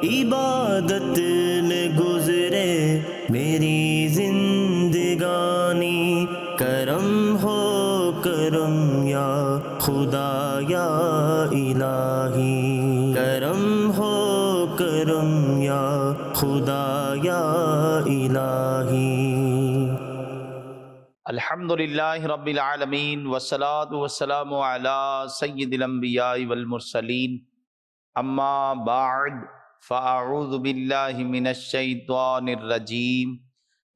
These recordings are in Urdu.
عبادت میں گزرے میری زندگانی، کرم ہو کرم یا خدا یا الہی، کرم ہو کرم یا خدا یا الہی۔ الحمدللہ رب العالمین والصلاة والسلام علی سید الانبیاء والمرسلین، اما بعد فاعوذ باللہ من الشیطان الرجیم،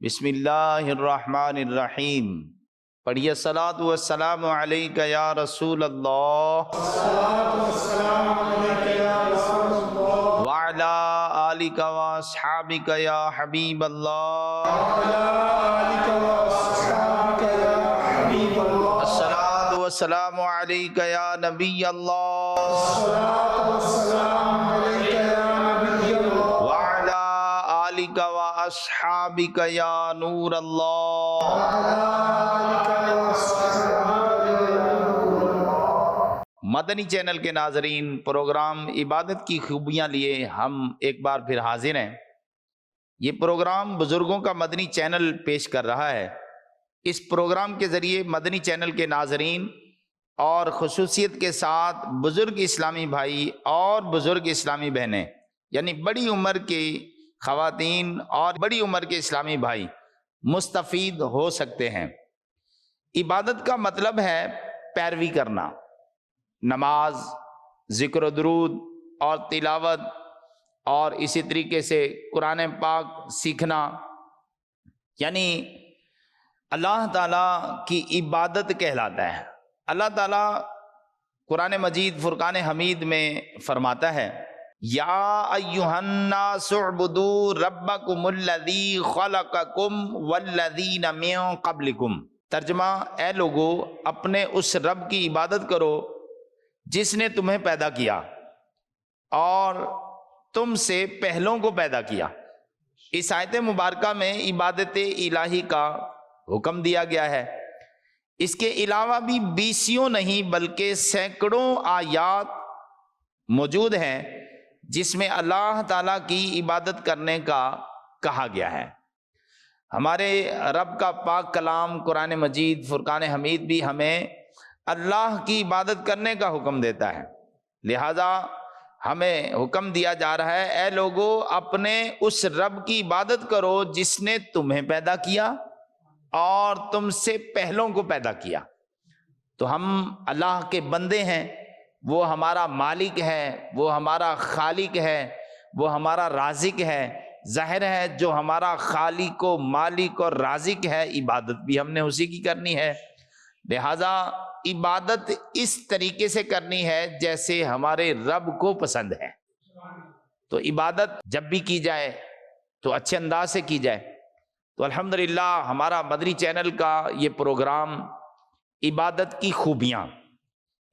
بسم اللہ الرحمن الرحیم۔ پڑھیے الصلاۃ والسلام علیک یا رسول اللہ وعلی آلک واصحابک یا حبیب اللہ، الصلاۃ والسلام علیک یا نبی اللہ، وعلی آلک واصحابک یا نور اللہ۔ مدنی چینل کے ناظرین، پروگرام عبادت کی خوبیاں لیے ہم ایک بار پھر حاضر ہیں۔ یہ پروگرام بزرگوں کا مدنی چینل پیش کر رہا ہے۔ اس پروگرام کے ذریعے مدنی چینل کے ناظرین اور خصوصیت کے ساتھ بزرگ اسلامی بھائی اور بزرگ اسلامی بہنیں، یعنی بڑی عمر کی خواتین اور بڑی عمر کے اسلامی بھائی مستفید ہو سکتے ہیں۔ عبادت کا مطلب ہے پیروی کرنا، نماز، ذکر و درود اور تلاوت، اور اسی طریقے سے قرآن پاک سیکھنا، یعنی اللہ تعالیٰ کی عبادت کہلاتا ہے۔ اللہ تعالیٰ قرآن مجید فرقان حمید میں فرماتا ہے، یا ایھا الناس اعبدوا ربکم الذی خلقکم والذین من قبلکم۔ ترجمہ، اے لوگو اپنے اس رب کی عبادت کرو جس نے تمہیں پیدا کیا اور تم سے پہلوں کو پیدا کیا۔ اس آیت مبارکہ میں عبادت الہی کا حکم دیا گیا ہے۔ اس کے علاوہ بھی بیسیوں نہیں بلکہ سینکڑوں آیات موجود ہیں جس میں اللہ تعالیٰ کی عبادت کرنے کا کہا گیا ہے۔ ہمارے رب کا پاک کلام قرآن مجید فرقان حمید بھی ہمیں اللہ کی عبادت کرنے کا حکم دیتا ہے، لہذا ہمیں حکم دیا جا رہا ہے، اے لوگو اپنے اس رب کی عبادت کرو جس نے تمہیں پیدا کیا اور تم سے پہلوں کو پیدا کیا۔ تو ہم اللہ کے بندے ہیں، وہ ہمارا مالک ہے، وہ ہمارا خالق ہے، وہ ہمارا رازق ہے۔ ظاہر ہے جو ہمارا خالق و مالک اور رازق ہے، عبادت بھی ہم نے اسی کی کرنی ہے، لہذا عبادت اس طریقے سے کرنی ہے جیسے ہمارے رب کو پسند ہے۔ تو عبادت جب بھی کی جائے تو اچھے انداز سے کی جائے۔ تو الحمدللہ ہمارا مدنی چینل کا یہ پروگرام عبادت کی خوبیاں،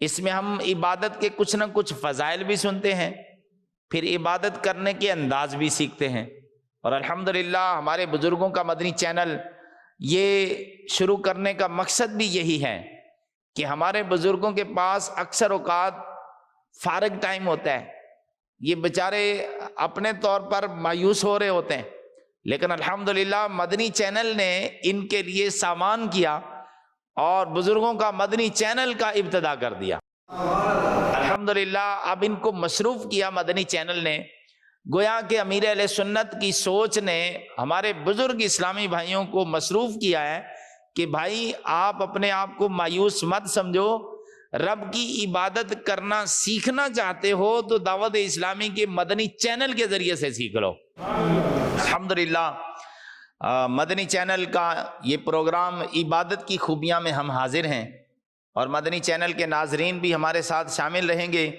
اس میں ہم عبادت کے کچھ نہ کچھ فضائل بھی سنتے ہیں، پھر عبادت کرنے کے انداز بھی سیکھتے ہیں۔ اور الحمدللہ ہمارے بزرگوں کا مدنی چینل یہ شروع کرنے کا مقصد بھی یہی ہے کہ ہمارے بزرگوں کے پاس اکثر اوقات فارغ ٹائم ہوتا ہے، یہ بیچارے اپنے طور پر مایوس ہو رہے ہوتے ہیں، لیکن الحمدللہ مدنی چینل نے ان کے لیے سامان کیا اور بزرگوں کا مدنی چینل کا ابتدا کر دیا۔ الحمدللہ اب ان کو مصروف کیا مدنی چینل نے، گویا کہ امیر اہل سنت کی سوچ نے ہمارے بزرگ اسلامی بھائیوں کو مصروف کیا ہے کہ بھائی آپ اپنے آپ کو مایوس مت سمجھو، رب کی عبادت کرنا سیکھنا چاہتے ہو تو دعوت اسلامی کے مدنی چینل کے ذریعے سے سیکھ لو۔ الحمدللہ مدنی چینل کا یہ پروگرام عبادت کی خوبیاں میں ہم حاضر ہیں، اور مدنی چینل کے ناظرین بھی ہمارے ساتھ شامل رہیں گے،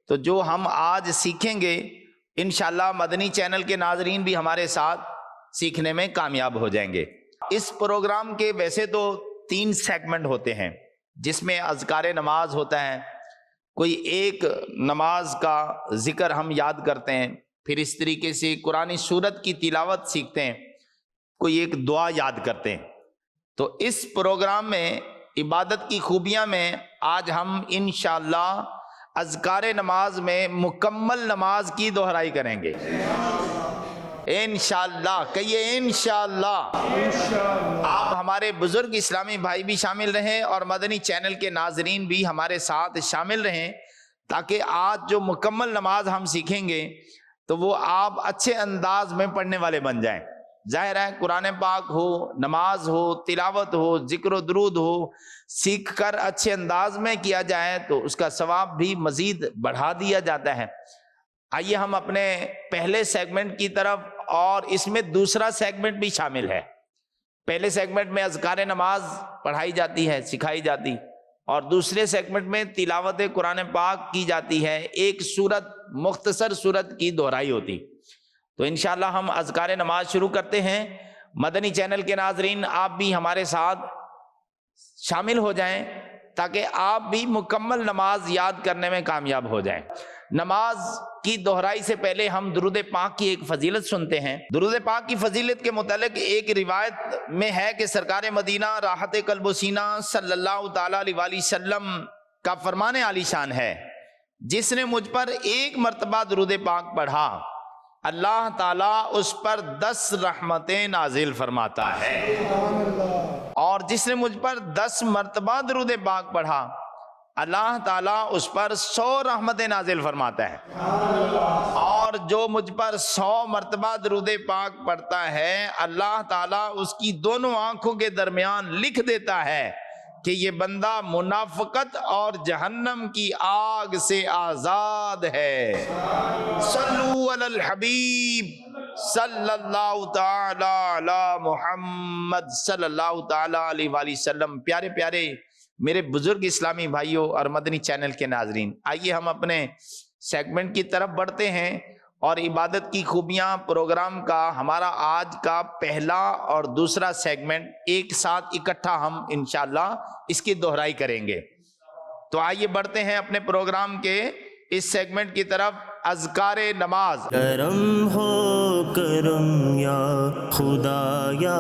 تو جو ہم آج سیکھیں گے انشاءاللہ مدنی چینل کے ناظرین بھی ہمارے ساتھ سیکھنے میں کامیاب ہو جائیں گے۔ اس پروگرام کے ویسے تو 3 سیگمنٹ ہوتے ہیں، جس میں اذکار نماز ہوتا ہے، کوئی ایک نماز کا ذکر ہم یاد کرتے ہیں، پھر اس طریقے سے قرآن سورت کی تلاوت سیکھتے ہیں، کوئی ایک دعا یاد کرتے ہیں۔ تو اس پروگرام میں عبادت کی خوبیاں میں آج ہم انشاءاللہ اذکار نماز میں مکمل نماز کی دہرائی کریں گے انشاءاللہ. کہیے انشاءاللہ. آپ ہمارے بزرگ اسلامی بھائی بھی شامل رہیں اور مدنی چینل کے ناظرین بھی ہمارے ساتھ شامل رہیں، تاکہ آج جو مکمل نماز ہم سیکھیں گے تو وہ آپ اچھے انداز میں پڑھنے والے بن جائیں. ظاہر ہے قرآن پاک ہو، نماز ہو، تلاوت ہو، ذکر و درود ہو، سیکھ کر اچھے انداز میں کیا جائے تو اس کا ثواب بھی مزید بڑھا دیا جاتا ہے. آئیے ہم اپنے پہلے سیگمنٹ کی طرف، اور اس میں دوسرا سیگمنٹ بھی شامل ہے. پہلے سیگمنٹ میں اذکار نماز پڑھائی جاتی ہے، سکھائی جاتی، اور دوسرے سیگمنٹ میں تلاوت قرآن پاک کی جاتی ہے، ایک سورت، مختصر سورت کی دہرائی ہوتی. تو انشاءاللہ ہم اذکار نماز شروع کرتے ہیں. مدنی چینل کے ناظرین آپ بھی ہمارے ساتھ شامل ہو جائیں تاکہ آپ بھی مکمل نماز یاد کرنے میں کامیاب ہو جائیں. نماز کی دہرائی سے پہلے ہم درود پاک کی ایک فضیلت سنتے ہیں. درود پاک کی فضیلت کے متعلق ایک روایت میں ہے کہ سرکار مدینہ راحت قلب و سینہ صلی اللہ تعالی علیہ وآلہ وسلم کا فرمان عالی شان ہے، جس نے مجھ پر ایک مرتبہ درود پاک پڑھا اللہ تعالیٰ اس پر 10 رحمتیں نازل فرماتا ہے، اور جس نے مجھ پر 10 مرتبہ درود پاک پڑھا اللہ تعالیٰ اس پر 100 رحمتیں نازل فرماتا ہے. اور جو مجھ پر 100 مرتبہ درود پاک پڑھتا ہے اللہ تعالیٰ اس کی دونوں آنکھوں کے درمیان لکھ دیتا ہے کہ یہ بندہ منافقت اور جہنم کی آگ سے آزاد ہے. صلو علی الحبیب صلی اللہ تعالی علی محمد صلی اللہ تعالی علیہ وآلہ وسلم. پیارے پیارے میرے بزرگ اسلامی بھائیوں اور مدنی چینل کے ناظرین، آئیے ہم اپنے سیگمنٹ کی طرف بڑھتے ہیں، اور عبادت کی خوبیاں پروگرام کا ہمارا آج کا پہلا اور دوسرا سیگمنٹ ایک ساتھ اکٹھا ہم انشاءاللہ اس کی دہرائی کریں گے. تو آئیے بڑھتے ہیں اپنے پروگرام کے اس سیگمنٹ کی طرف، اذکار نماز. کرم ہو کرم یا خدا یا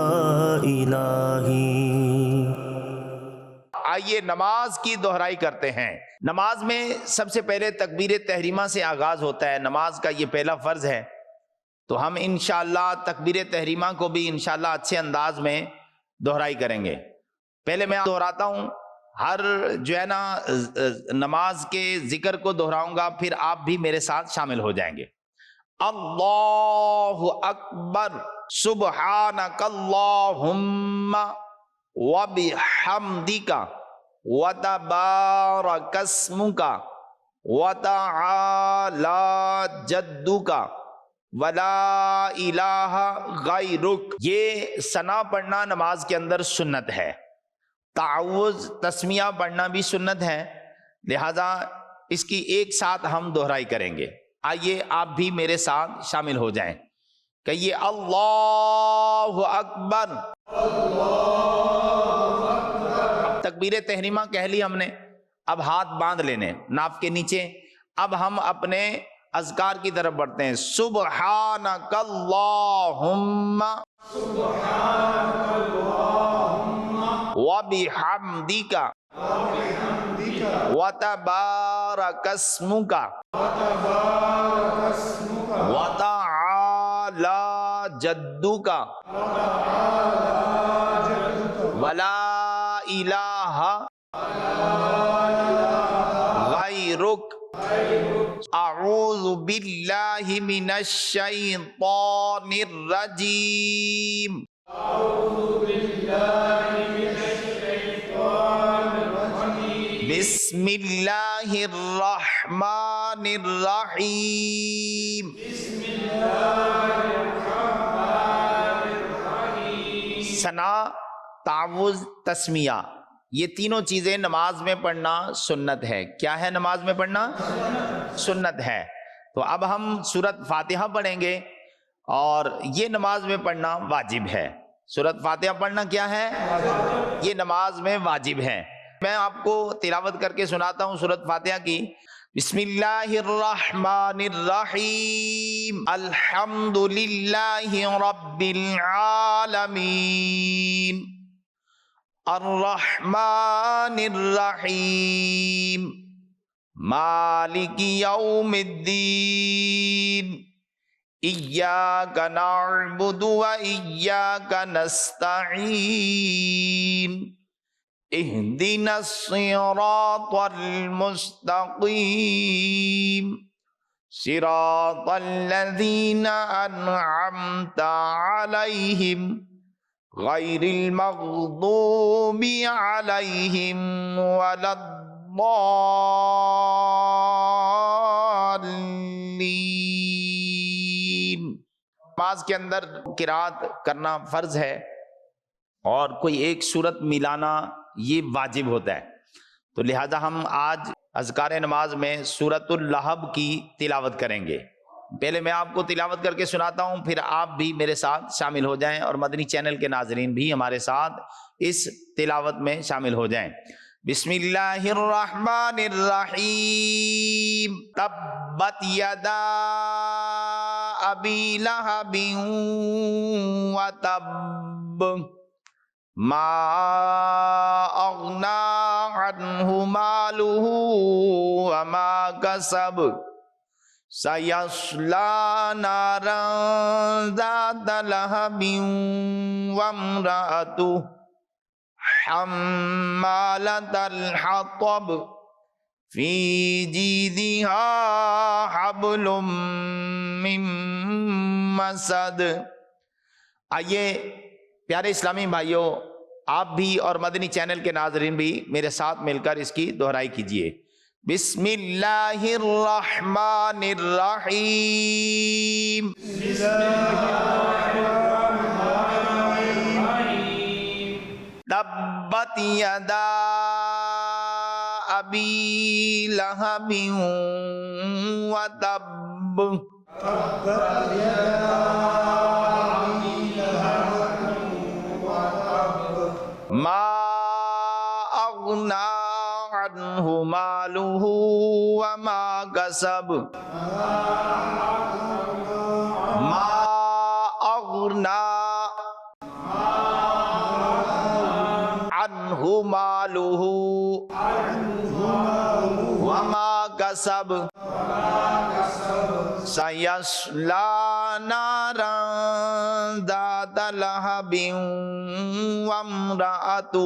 الہی. آئیے نماز کی دہرائی کرتے ہیں. نماز میں سب سے پہلے تکبیر تحریمہ سے آغاز ہوتا ہے، نماز کا یہ پہلا فرض ہے. تو ہم انشاءاللہ تکبیر تحریمہ کو بھی انشاءاللہ اچھے انداز میں دہرائی کریں گے. پہلے میں دہراتا ہوں، ہر جو ہے نا نماز کے ذکر کو دہراؤں گا، پھر آپ بھی میرے ساتھ شامل ہو جائیں گے. اللہ اکبر، سبحانک اللہم وبحمدک وتبارک اسمک وتعالی جدک ولا الہ غیرک. یہ ثنا پڑھنا نماز کے اندر سنت ہے، تعوذ تسمیہ پڑھنا بھی سنت ہے، لہذا اس کی ایک ساتھ ہم دہرائی کریں گے. آئیے آپ بھی میرے ساتھ شامل ہو جائیں. کہیے اللہ اکبر. اب تکبیر تحریمہ کہہ لی ہم نے، اب ہاتھ باندھ لینے ناف کے نیچے. اب ہم اپنے اذکار کی طرف بڑھتے ہیں. سبحانک اللہم وبحمدک وتبارک اسمک وتعالی جدک ولا الہ غیرک. اعوذ باللہ من الشیطان الرجیم. بسم اللہ الرحمن الرحیم. ثنا، تعوذ، تسمیہ، یہ تینوں چیزیں نماز میں پڑھنا سنت ہے. کیا ہے نماز میں پڑھنا؟ سنت ہے. تو اب ہم سورت فاتحہ پڑھیں گے، اور یہ نماز میں پڑھنا واجب ہے. سورت فاتحہ پڑھنا کیا ہے؟ یہ نماز میں واجب ہے. میں آپ کو تلاوت کر کے سناتا ہوں سورت فاتحہ کی. بسم اللہ الرحمن الرحیم. الحمد للہ رب العالمین الرحمن الرحیم مالک یوم الدین ایاک نعبد و ایاک نستعین اہدنا الصراط المستقیم صراط الذین انعمت علیہم غیر المغضوب علیہم ولا الضالین۔ نماز کے اندر قرات کرنا فرض ہے اور کوئی ایک سورت ملانا یہ واجب ہوتا ہے، تو لہذا ہم آج اذکار نماز میں سورۃ اللہب کی تلاوت کریں گے۔ پہلے میں آپ کو تلاوت کر کے سناتا ہوں، پھر آپ بھی میرے ساتھ شامل ہو جائیں اور مدنی چینل کے ناظرین بھی ہمارے ساتھ اس تلاوت میں شامل ہو جائیں۔ بسم اللہ الرحمن الرحیم۔ تبت یدا ابی لہب وتب ما اغنی عنہ مالہ وما کسب سیصلی نارا ذات لہب وامرأتہ حمالۃ الحطب فی جیدہا حبل من مسد۔ آئیے پیارے اسلامی بھائیوں، آپ بھی اور مدنی چینل کے ناظرین بھی میرے ساتھ مل کر اس کی دہرائی کیجئے۔ بسم اللہ الرحمن الرحیم۔ تبت یدا ابی لہب وتب ما اغنی عنہ مالہ وما کسب ما اغنی عنہ مالہ وما کسب سیصلی نارا ذات لہب وامرأتہ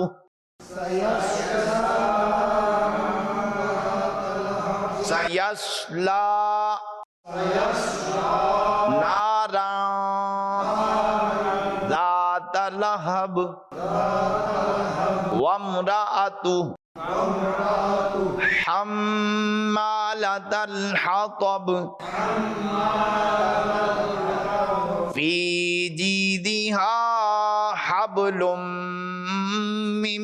سیصلی نارا ذات لہب وامرأتہ حمالۃ الحطب فی جیدہا حبل من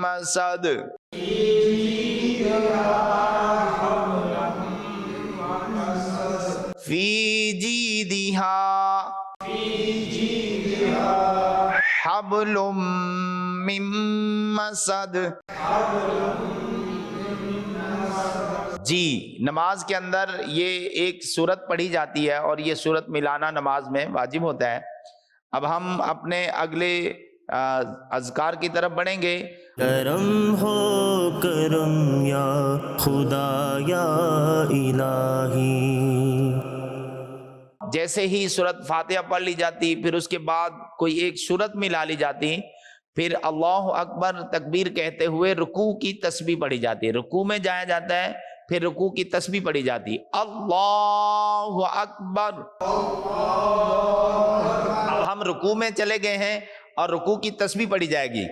مسد۔ فی جیدہا حبل من مسد۔ جی، نماز کے اندر یہ ایک سورت پڑھی جاتی ہے اور یہ سورت ملانا نماز میں واجب ہوتا ہے۔ اب ہم اپنے اگلے اذکار کی طرف بڑھیں گے۔ کرم ہو کرم یا خدا یا الہی۔ جیسے ہی سورت فاتحہ پڑھ لی جاتی، پھر اس کے بعد کوئی ایک سورت ملا لی جاتی، پھر اللہ اکبر تکبیر کہتے ہوئے رکوع کی تسبیح پڑھی جاتی ہے، رکوع میں جایا جاتا ہے، پھر رکوع کی تسبیح پڑھی جاتی، اللہ اکبر۔ اب ہم رکوع میں چلے گئے ہیں اور رکوع کی تسبیح پڑھی جائے گی،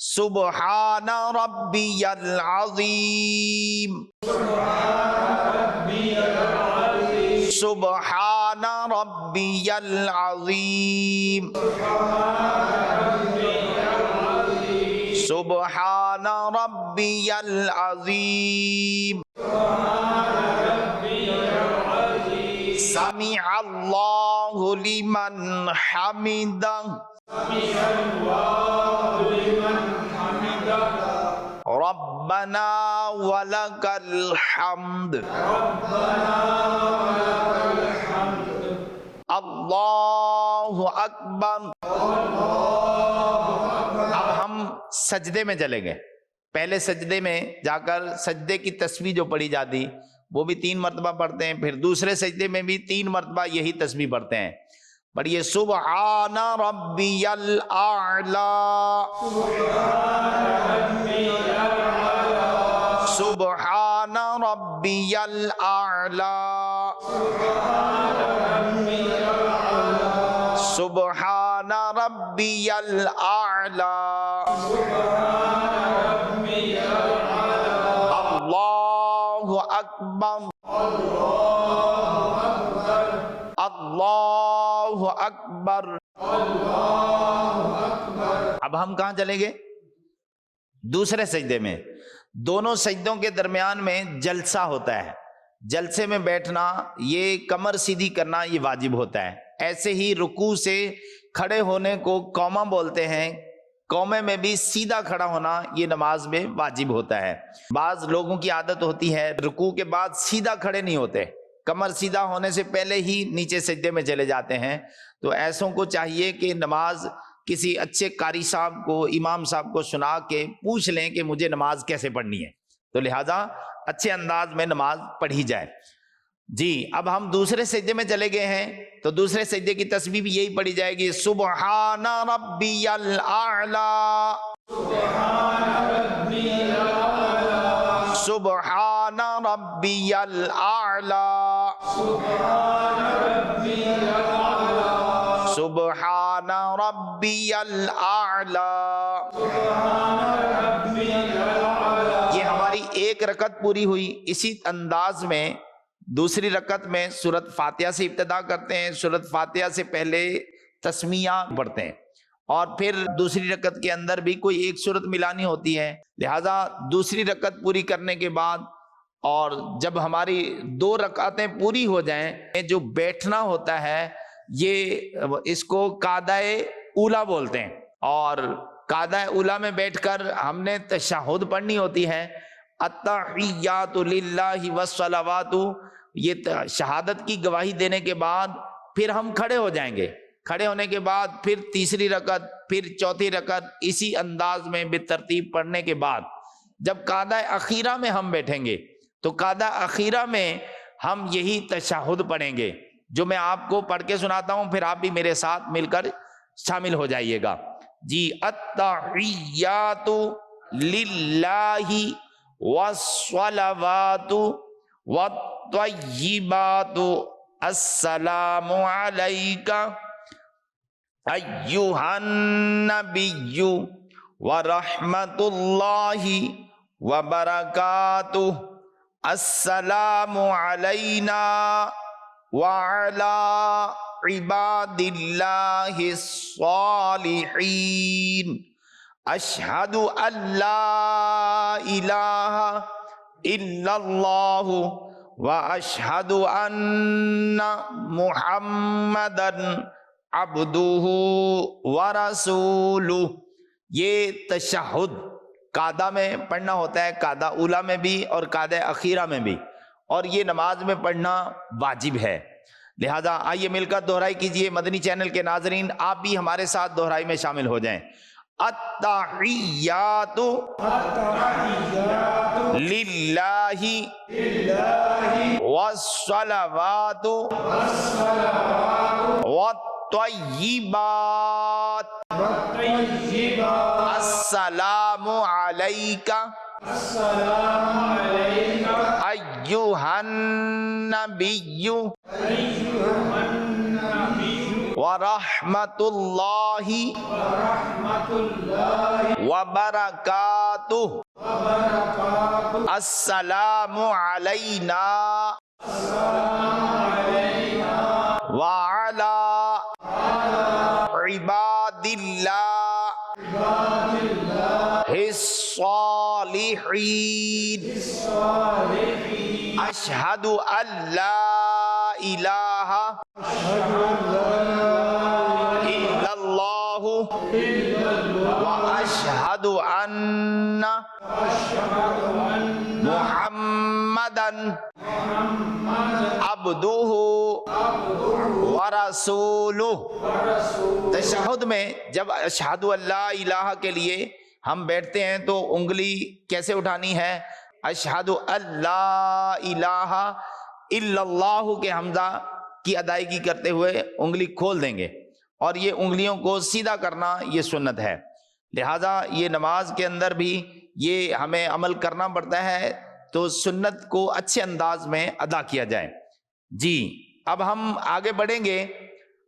سبحان ربی العظیم، سبحان ربی العظیم، سبحان ربی العظیم، سمع اللہ لمن حمدہ، ربنا ولک الحمد، اللہ اکبر۔ اب ہم سجدے میں چلیں گے، پہلے سجدے میں جا کر سجدے کی تسبیح جو پڑھی جاتی وہ بھی 3 مرتبہ پڑھتے ہیں، پھر دوسرے سجدے میں بھی 3 مرتبہ یہی تسبیح پڑھتے ہیں. پڑھیے سبحان ربی الاعلی، سبحان ربی الاعلی، سبحان ربی الاعلی، اللہ اکبر، اللہ اکبر. اب ہم کہاں چلیں گے؟ دوسرے سجدے میں. دونوں سجدوں کے درمیان میں جلسہ ہوتا ہے. جلسے میں بیٹھنا، یہ کمر سیدھی کرنا، یہ واجب ہوتا ہے. ایسے ہی رکوع سے کھڑے ہونے کو قومہ بولتے ہیں. قومے میں بھی سیدھا کھڑا ہونا یہ نماز میں واجب ہوتا ہے. بعض لوگوں کی عادت ہوتی ہے رکوع کے بعد سیدھا کھڑے نہیں ہوتے، کمر سیدھا ہونے سے پہلے ہی نیچے سجدے میں چلے جاتے ہیں. تو ایسوں کو چاہیے کہ نماز کسی اچھے قاری صاحب کو، امام صاحب کو سنا کے پوچھ لیں کہ مجھے نماز کیسے پڑھنی ہے، تو لہٰذا اچھے انداز میں نماز پڑھی جائے. جی اب ہم دوسرے سجدے میں چلے گئے ہیں، تو دوسرے سجدے کی تسبیح بھی یہی پڑھی جائے گی، سبحان ربی الاعلی، سبحان ربی الاعلی، سبحان ربی الاعلی. یہ ہماری ایک رکعت پوری ہوئی. اسی انداز میں دوسری رکعت میں سورۃ فاتحہ سے ابتدا کرتے ہیں. سورۃ فاتحہ سے پہلے تسمیہ پڑھتے ہیں، اور پھر دوسری رکعت کے اندر بھی کوئی ایک سورت ملانی ہوتی ہے. لہذا دوسری رکعت پوری کرنے کے بعد اور جب ہماری 2 رکعتیں پوری ہو جائیں، جو بیٹھنا ہوتا ہے یہ اس کو قعدہ اولا بولتے ہیں. اور قعدہ اولا میں بیٹھ کر ہم نے تشہد پڑھنی ہوتی ہے، التحیات للہ والصلوات. یہ شہادت کی گواہی دینے کے بعد پھر ہم کھڑے ہو جائیں گے. کھڑے ہونے کے بعد پھر تیسری رکعت، پھر چوتھی رکعت، اسی انداز میں بالترتیب پڑھنے کے بعد جب قعدہ اخیرہ میں ہم بیٹھیں گے تو قعدہ اخیرہ میں ہم یہی تشہد پڑھیں گے جو میں آپ کو پڑھ کے سناتا ہوں، پھر آپ بھی میرے ساتھ مل کر شامل ہو جائیے گا. جی التحیات للہ والصلوات والطیبات السلام علیک ایہا النبی ورحمۃ اللہ وبرکاتہ السلام علینا وعلی عباد اللہ الصالحین اشہد ان لا الہ الا اللہ واشہد ان محمدا عبدہ ورسولہ. یہ تشہد قعدہ میں پڑھنا ہوتا ہے، قعدہ اولا میں بھی اور قعدہ اخیرہ میں بھی، اور یہ نماز میں پڑھنا واجب ہے. لہذا آئیے مل کر دہرائی کیجئے. مدنی چینل کے ناظرین آپ بھی ہمارے ساتھ دہرائی میں شامل ہو جائیں. التحیات للہ والصلوات والطیبات السلام علیک ایہا النبی ورحمۃ اللہ وبرکاتہ السلام علینا وعلی عباد اللہ الصالحین اشہد ان لا الہ الا اللہ واشہد ان محمدا عبدہ ورسولہ. تشہد میں جب اشہد ان لا الہ کے لیے ہم بیٹھتے ہیں تو انگلی کیسے اٹھانی ہے؟ اشہد اللہ الہ الا اللہ کے حمزہ کی ادائیگی کرتے ہوئے انگلی کھول دیں گے، اور یہ انگلیوں کو سیدھا کرنا یہ سنت ہے۔ لہٰذا یہ نماز کے اندر بھی یہ ہمیں عمل کرنا پڑتا ہے، تو سنت کو اچھے انداز میں ادا کیا جائے۔ جی اب ہم آگے بڑھیں گے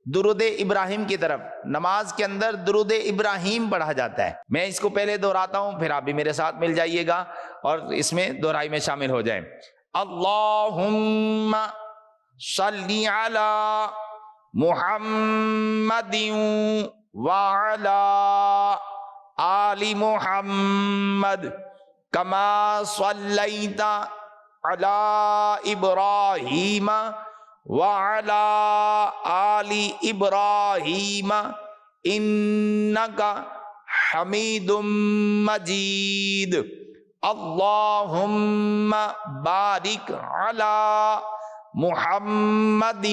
درود ابراہیم کی طرف۔ نماز کے اندر درود ابراہیم پڑھا جاتا ہے، میں اس کو پہلے دہراتا ہوں، پھر آپ بھی میرے ساتھ مل جائیے گا اور اس میں دہرائی میں شامل ہو جائیں۔ اللہم صلی علی محمد وعلی آل محمد کما صلیت علی ابراہیم وعلی آل ابراہیم انک حمید مجید۔ اللہم بارک علی محمد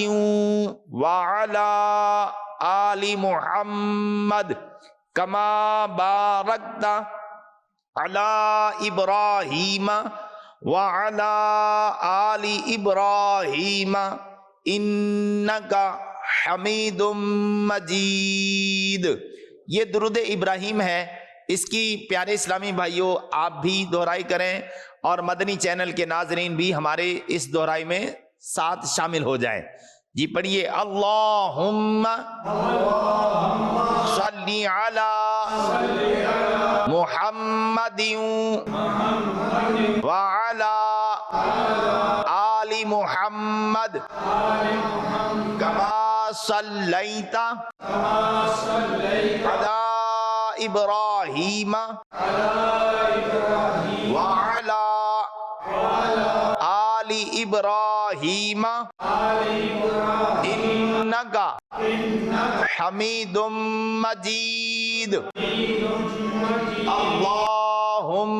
وعلی آل محمد کما بارکت علی ابراہیم وعلی آل ابراہیم انک حمید مجید۔ یہ درود ابراہیم ہے، اس کی پیارے اسلامی بھائیوں آپ بھی دہرائی کریں، اور مدنی چینل کے ناظرین بھی ہمارے اس دہرائی میں ساتھ شامل ہو جائیں۔ جی پڑھیے، اللہم صلی علی محمد وعلی آل محمد کما صلیت علی ابراہیم وعلی آل ابراہیم انک حمید مجید۔ اللہم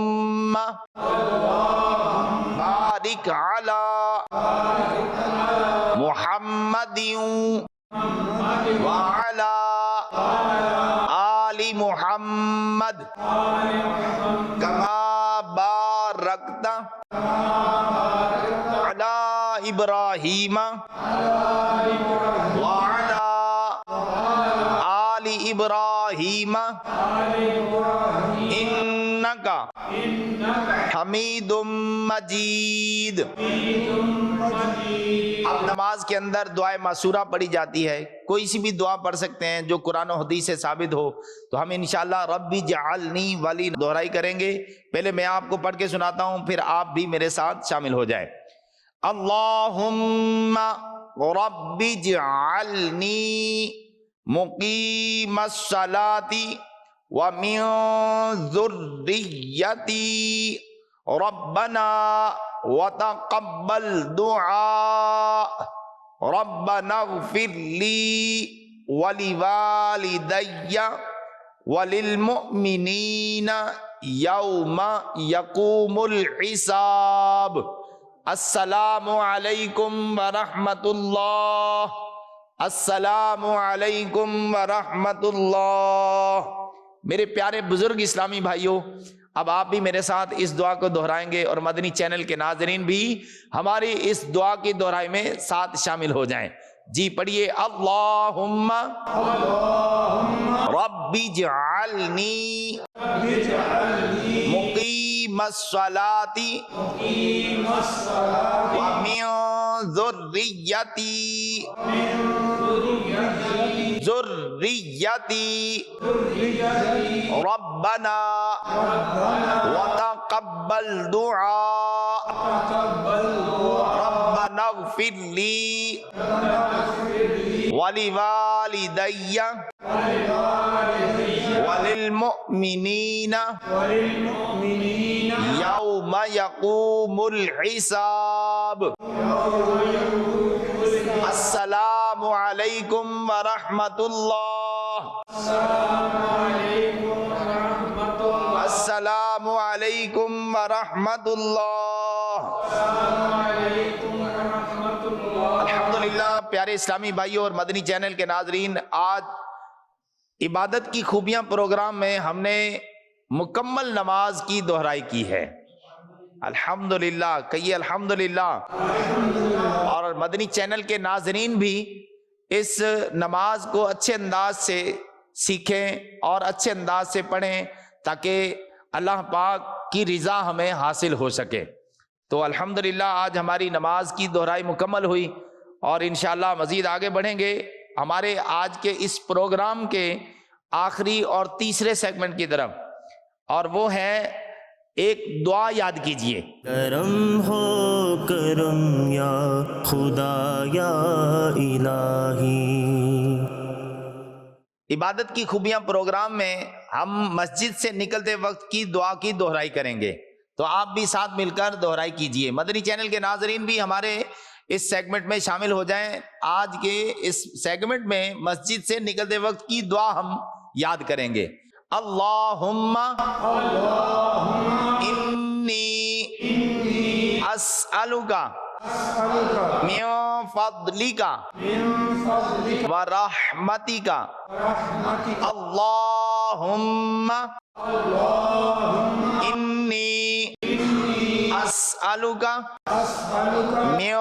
بارک علی محمد وعلی آل محمد کما بارکت علی ابراہیم وعلی آل ابراہیم انک حمید مجید۔ اب نماز کے اندر دعائے معصورہ پڑھی جاتی ہے، کوئی سی بھی دعا پڑھ سکتے ہیں جو قرآن و حدیث سے ثابت ہو، تو ہم انشاءاللہ ربی جعلنی والی دہرائی کریں گے۔ پہلے میں آپ کو پڑھ کے سناتا ہوں، پھر آپ بھی میرے ساتھ شامل ہو جائیں۔ اللہم رب جعلنی مقیم الصلاۃ ومن ذریتی ربنا وتقبل دعاء ربنا اغفر لی ولوالدی وللمؤمنین یوم یقوم الحساب۔ السلام علیکم ورحمۃ اللہ، السلام علیکم ورحمۃ اللہ۔ میرے پیارے بزرگ اسلامی بھائیوں، اب آپ بھی میرے ساتھ اس دعا کو دہرائیں گے، اور مدنی چینل کے ناظرین بھی ہماری اس دعا کی دہرائی میں ساتھ شامل ہو جائیں۔ جی پڑھیے، اللہم رب جعلنی مقیم الصلاۃ ومن ذریتی ربنا وتقبل دعاء ربنا اغفر لی ولوالدی وللمؤمنین یوم یقوم الحساب۔ السلام علیکم ورحمۃ اللہ، السلام علیکم ورحمۃ اللہ۔ الحمدللہ پیارے اسلامی بھائیوں اور مدنی چینل کے ناظرین، آج عبادت کی خوبیاں پروگرام میں ہم نے مکمل نماز کی دہرائی کی ہے۔ الحمدللہ، کہیے الحمدللہ۔ اور مدنی چینل کے ناظرین بھی اس نماز کو اچھے انداز سے سیکھیں اور اچھے انداز سے پڑھیں تاکہ اللہ پاک کی رضا ہمیں حاصل ہو سکے۔ تو الحمدللہ آج ہماری نماز کی دہرائی مکمل ہوئی اور انشاءاللہ مزید آگے بڑھیں گے ہمارے آج کے اس پروگرام کے آخری اور تیسرے سیگمنٹ کی طرف، اور وہ ہے ایک دعا یاد کیجئے۔ کرم ہو کرم یا خدا یا الہی۔ عبادت کی خوبیاں پروگرام میں ہم مسجد سے نکلتے وقت کی دعا کی دہرائی کریں گے، تو آپ بھی ساتھ مل کر دہرائی کیجئے۔ مدنی چینل کے ناظرین بھی ہمارے اس سیگمنٹ میں شامل ہو جائیں۔ آج کے اس سیگمنٹ میں مسجد سے نکلتے وقت کی دعا ہم یاد کریں گے۔ اللہم انی اسألک من فضلک ورحمتک، اللہم انی اسألک من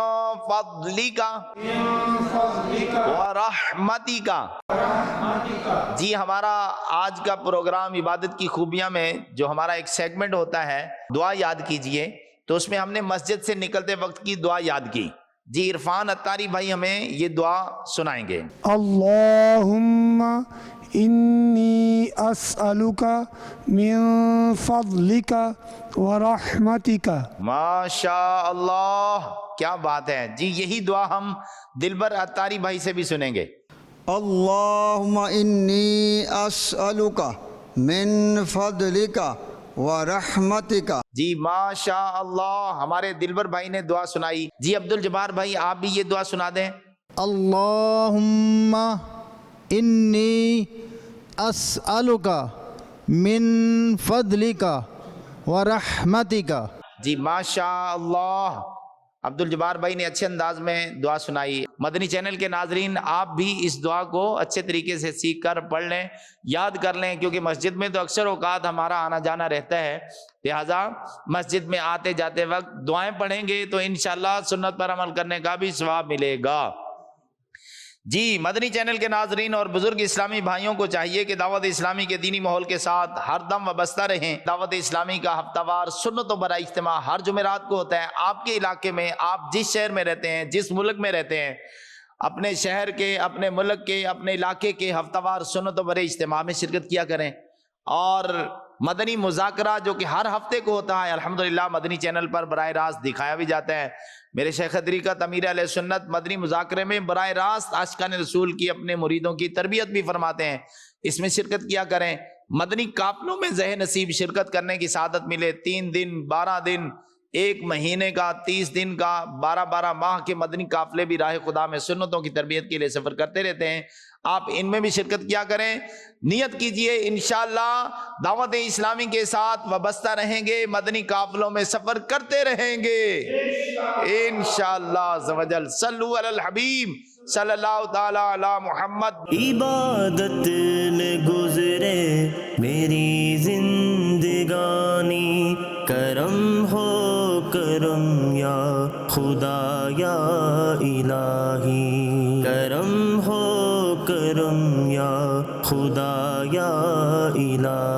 فضلک ورحمتک۔ جی ہمارا آج کا پروگرام عبادت کی خوبیاں میں جو ہمارا ایک سیگمنٹ ہوتا ہے دعا یاد کیجئے، تو اس میں ہم نے مسجد سے نکلتے وقت کی دعا یاد کی۔ جی عرفان اتاری بھائی ہمیں یہ دعا سنائیں گے۔ اللہم انی اسألک من فضلک ورحمتک۔ ماشاء اللہ، کیا بات ہے۔ جی یہی دعا ہم دلبر اتاری بھائی سے بھی سنیں گے۔ اللہم انی اسألک من فضلک ورحمتک۔ جی ماشاء اللہ، ہمارے دلبر بھائی نے دعا سنائی۔ جی عبدالجبار بھائی آپ بھی یہ دعا سنا دیں۔ اللہم انی اسألک من فضلک ورحمتک۔ جی ماشاء اللہ، عبدالجبار بھائی نے اچھے انداز میں دعا سنائی۔ مدنی چینل کے ناظرین آپ بھی اس دعا کو اچھے طریقے سے سیکھ کر پڑھ لیں، یاد کر لیں، کیونکہ مسجد میں تو اکثر اوقات ہمارا آنا جانا رہتا ہے، لہٰذا مسجد میں آتے جاتے وقت دعائیں پڑھیں گے تو انشاءاللہ سنت پر عمل کرنے کا بھی ثواب ملے گا۔ جی مدنی چینل کے ناظرین اور بزرگ اسلامی بھائیوں کو چاہیے کہ دعوت اسلامی کے دینی ماحول کے ساتھ ہر دم وابستہ رہیں۔ دعوت اسلامی کا ہفتہ وار سنتوں پر اجتماع ہر جمعرات کو ہوتا ہے۔ آپ کے علاقے میں، آپ جس شہر میں رہتے ہیں، جس ملک میں رہتے ہیں، اپنے شہر کے، اپنے ملک کے، اپنے علاقے کے ہفتہ وار سنتوں پر اجتماع میں شرکت کیا کریں۔ اور مدنی مذاکرہ جو کہ ہر ہفتے کو ہوتا ہے، الحمدللہ مدنی چینل پر براہ راست دکھایا بھی جاتا ہے۔ میرے شیخ طریقت امیر اہل سنت مدنی مذاکرے میں براہ راست عاشقان رسول کی اپنے مریدوں کی تربیت بھی فرماتے ہیں، اس میں شرکت کیا کریں۔ مدنی قافلوں میں زہ نصیب شرکت کرنے کی سعادت ملے، 3 دن 12 دن، 1 مہینے کا 30 دن کا 12 ماہ کے مدنی قافلے بھی راہ خدا میں سنتوں کی تربیت کے لیے سفر کرتے رہتے ہیں، آپ ان میں بھی شرکت کیا کریں۔ نیت کیجئے انشاءاللہ دعوت اسلامی کے ساتھ وابستہ رہیں گے، مدنی قافلوں میں سفر کرتے رہیں گے انشاءاللہ عز و جل۔ صلو علی الحبیب صلی اللہ تعالی علی محمد۔ عبادت میں گزرے میری زندگانی، کرم ہو کرم یا خدا یا الہی، کرم ہو کرم یا خدا یا الہی۔